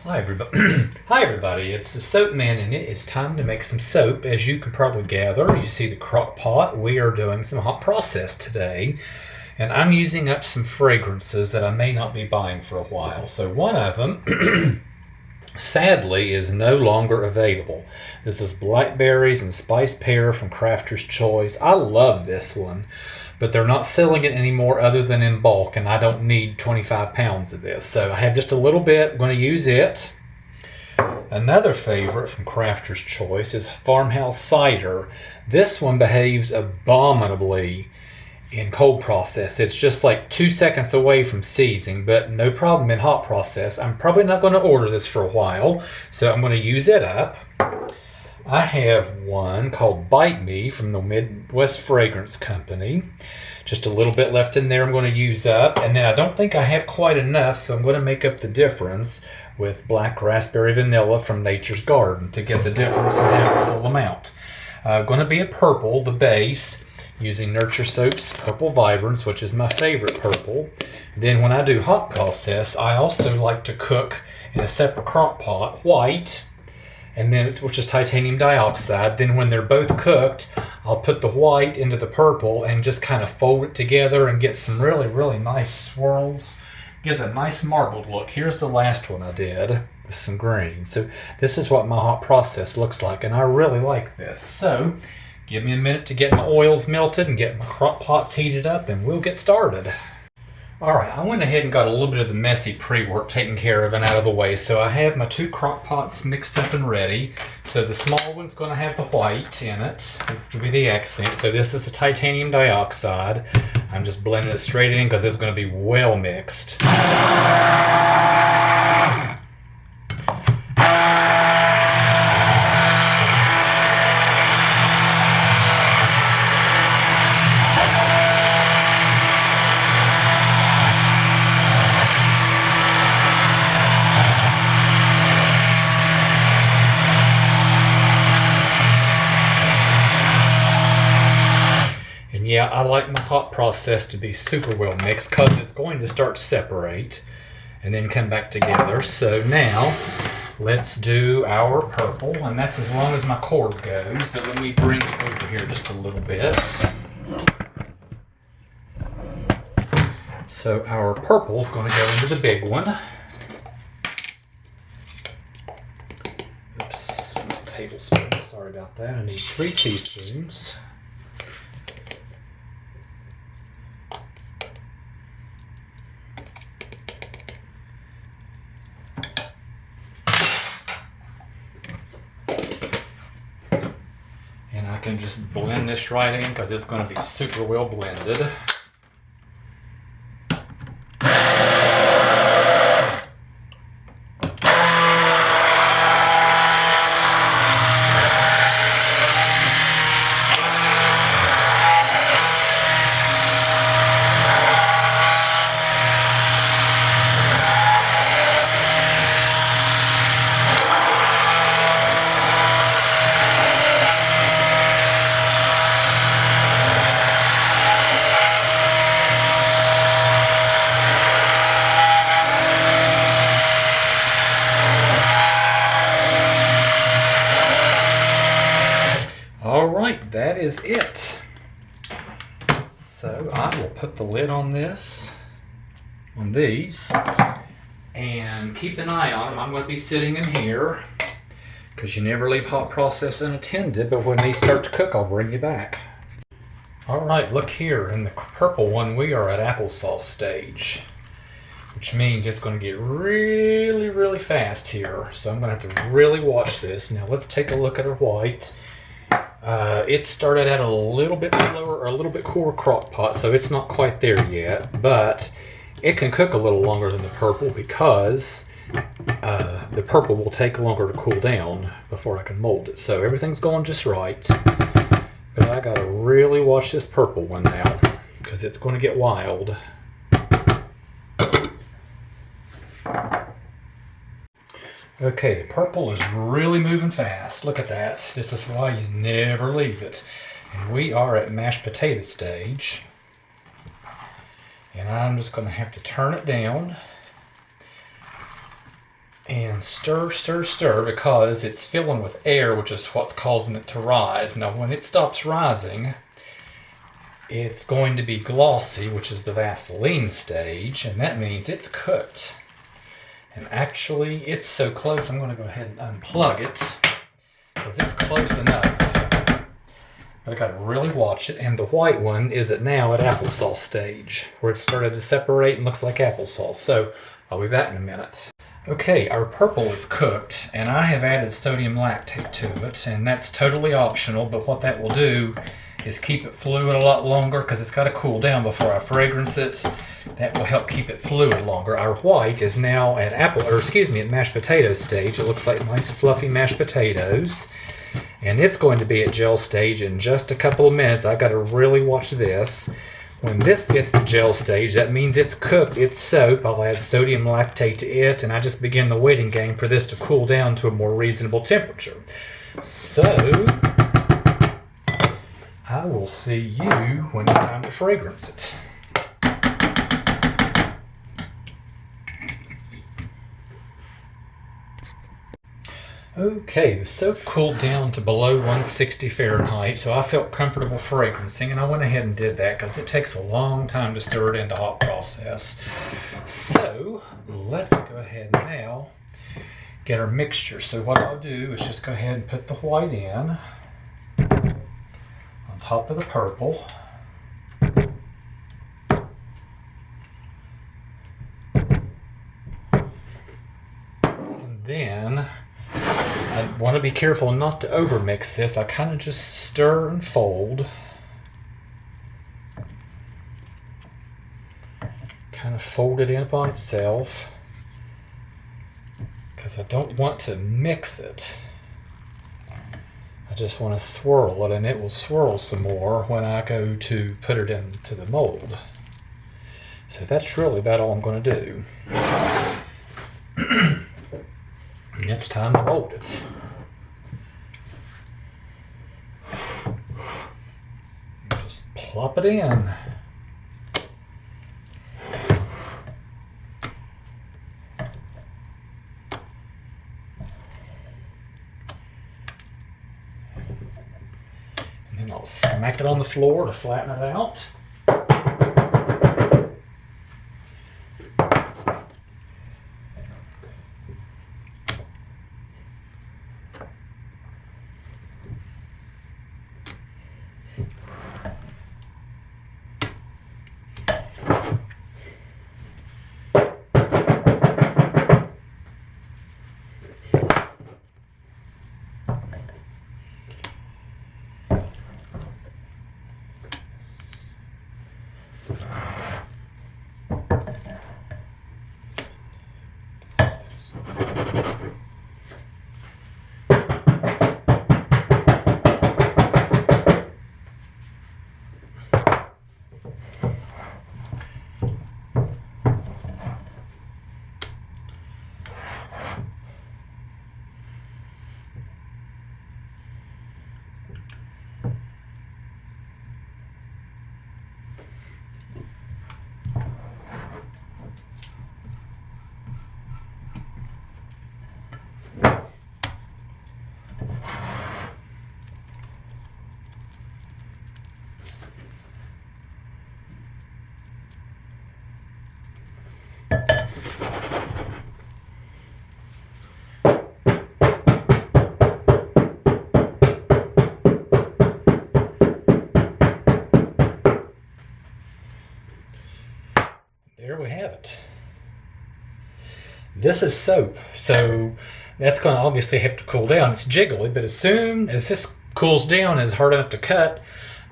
Hi everybody. Hi everybody, it's the Soap Man and it is time to make some soap. As you can probably gather, you see the crock pot. We are doing some hot process today and I'm using up some fragrances that I may not be buying for a while. So one of them sadly is no longer available. This is Blackberries and Spiced Pear from Crafter's Choice. I love this one, but they're not selling it anymore other than in bulk, and I don't need 25 pounds of this. So I have just a little bit. I'm going to use it. Another favorite from Crafter's Choice is Farmhouse Cider. This one behaves abominably in cold process. It's just like 2 seconds away from seizing, but no problem in hot process. I'm probably not going to order this for a while, so I'm going to use it up. I have one called Bite Me from the Midwest Fragrance Company. Just a little bit left in there I'm going to use up, and then I don't think I have quite enough, so I'm going to make up the difference with Black Raspberry Vanilla from Nature's Garden to get the difference and have the full amount. Going to be a purple, the base, using Nurture Soap's Purple Vibrance, which is my favorite purple. Then when I do hot process, I also like to cook in a separate crock pot, white, and then which is titanium dioxide. Then when they're both cooked, I'll put the white into the purple and just kind of fold it together and get some really nice swirls. Gives a nice marbled look. Here's the last one I did with some green. So this is what my hot process looks like, and I really like this. So give me a minute to get my oils melted and get my crock pots heated up, and we'll get started. Alright, I went ahead and got a little bit of the messy pre-work taken care of and out of the way. So I have my 2 crock pots mixed up and ready. So the small one's going to have the white in it, which will be the accent. So this is the titanium dioxide. I'm just blending it straight in because it's going to be well mixed. Yeah, I like my hot process to be super well mixed because it's going to start to separate and then come back together. So now let's do our purple, and that's as long as my cord goes, but let me bring it over here just a little bit. So our purple is going to go into the big one. Oops, not a tablespoon, sorry about that. I need 3 teaspoons. And I can just blend this right in because it's going to be super well blended. Alright, that is it. So I will put the lid on this, on these, and keep an eye on them. I'm going to be sitting in here because you never leave hot process unattended, but when these start to cook, I'll bring you back. Alright, look here. In the purple one, we are at applesauce stage, which means it's going to get really fast here. So I'm going to have to really watch this. Now let's take a look at our white. It started out a little bit slower, or a little bit cooler crock pot, so it's not quite there yet, but it can cook a little longer than the purple because the purple will take longer to cool down before I can mold it. So everything's going just right, but I gotta really watch this purple one now because it's going to get wild. Okay, the purple is really moving fast. Look at that. This is why you never leave it. And we are at mashed potato stage. And I'm just going to have to turn it down and and stir, stir, stir, because it's filling with air, which is what's causing it to rise. Now, when it stops rising, it's going to be glossy, which is the Vaseline stage, and that means it's cooked. And actually, it's so close, I'm going to go ahead and unplug it, because it's close enough. But I got to really watch it. And the white one is now at applesauce stage, where it started to separate and looks like applesauce. So I'll be back in a minute. Okay, our purple is cooked, and I have added sodium lactate to it, and that's totally optional, but what that will do is keep it fluid a lot longer, because it's got to cool down before I fragrance it. That will help keep it fluid longer. Our white is now at mashed potato stage. It looks like nice fluffy mashed potatoes, and it's going to be at gel stage in just a couple of minutes. I got to really watch this. When this gets to gel stage, that means it's cooked, it's soap. I'll add sodium lactate to it, and I just begin the waiting game for this to cool down to a more reasonable temperature. So, I will see you when it's time to fragrance it. Okay, the soap cooled down to below 160 Fahrenheit, so I felt comfortable fragrancing, and I went ahead and did that because it takes a long time to stir it into hot process. So, let's go ahead now get our mixture. So what I'll do is just go ahead and put the white in on top of the purple. And then I want to be careful not to overmix this. I kind of just stir and fold. Kind of fold it in upon itself, because I don't want to mix it. I just want to swirl it, and it will swirl some more when I go to put it into the mold. So that's really about all I'm going to do. And it's time to mold it. Just plop it in. And then I'll smack it on the floor to flatten it out. There we have it. This is soap, so that's going to obviously have to cool down. It's jiggly, but as soon as this cools down and is hard enough to cut,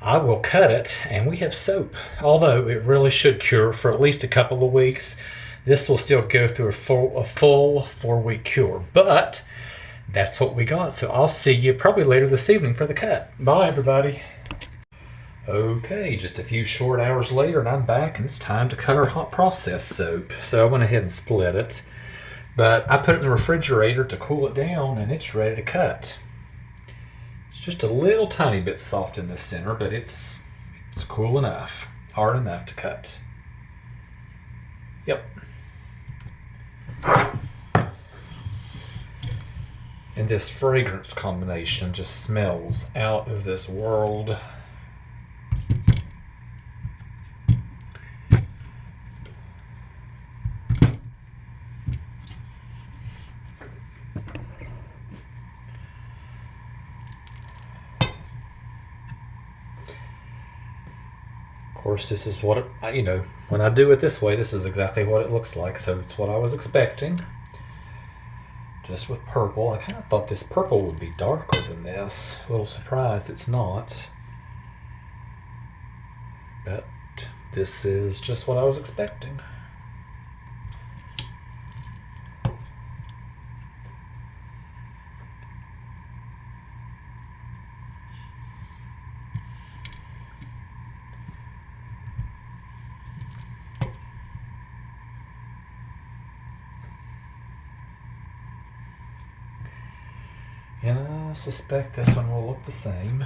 I will cut it, and we have soap. Although it really should cure for at least a couple of weeks. This will still go through a full 4-week cure, but that's what we got. So I'll see you probably later this evening for the cut. Bye, everybody. Okay, just a few short hours later, and I'm back, and it's time to cut our hot process soap. So I went ahead and split it, but I put it in the refrigerator to cool it down, and it's ready to cut. It's just a little tiny bit soft in the center, but it's cool enough, hard enough to cut. Yep. And this fragrance combination just smells out of this world. Of course, this is what when I do it this way, this is exactly what it looks like. So it's what I was expecting. Just with purple. I kind of thought this purple would be darker than this. A little surprised it's not. But this is just what I was expecting. And I suspect this one will look the same.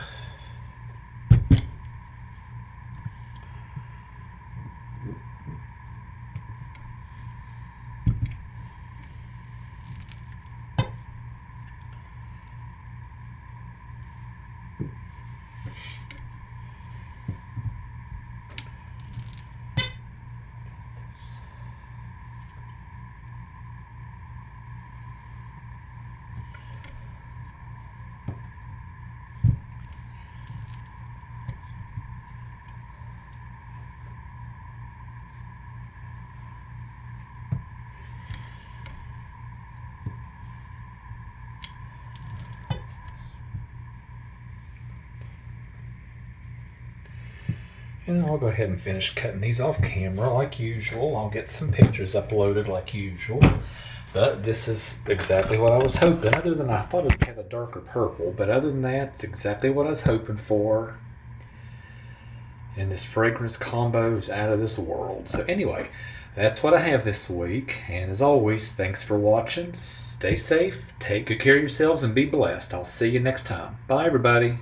And I'll go ahead and finish cutting these off camera like usual. I'll get some pictures uploaded like usual. But this is exactly what I was hoping. Other than I thought it would have a darker purple. But other than that, it's exactly what I was hoping for. And this fragrance combo is out of this world. So anyway, that's what I have this week. And as always, thanks for watching. Stay safe, take good care of yourselves, and be blessed. I'll see you next time. Bye, everybody.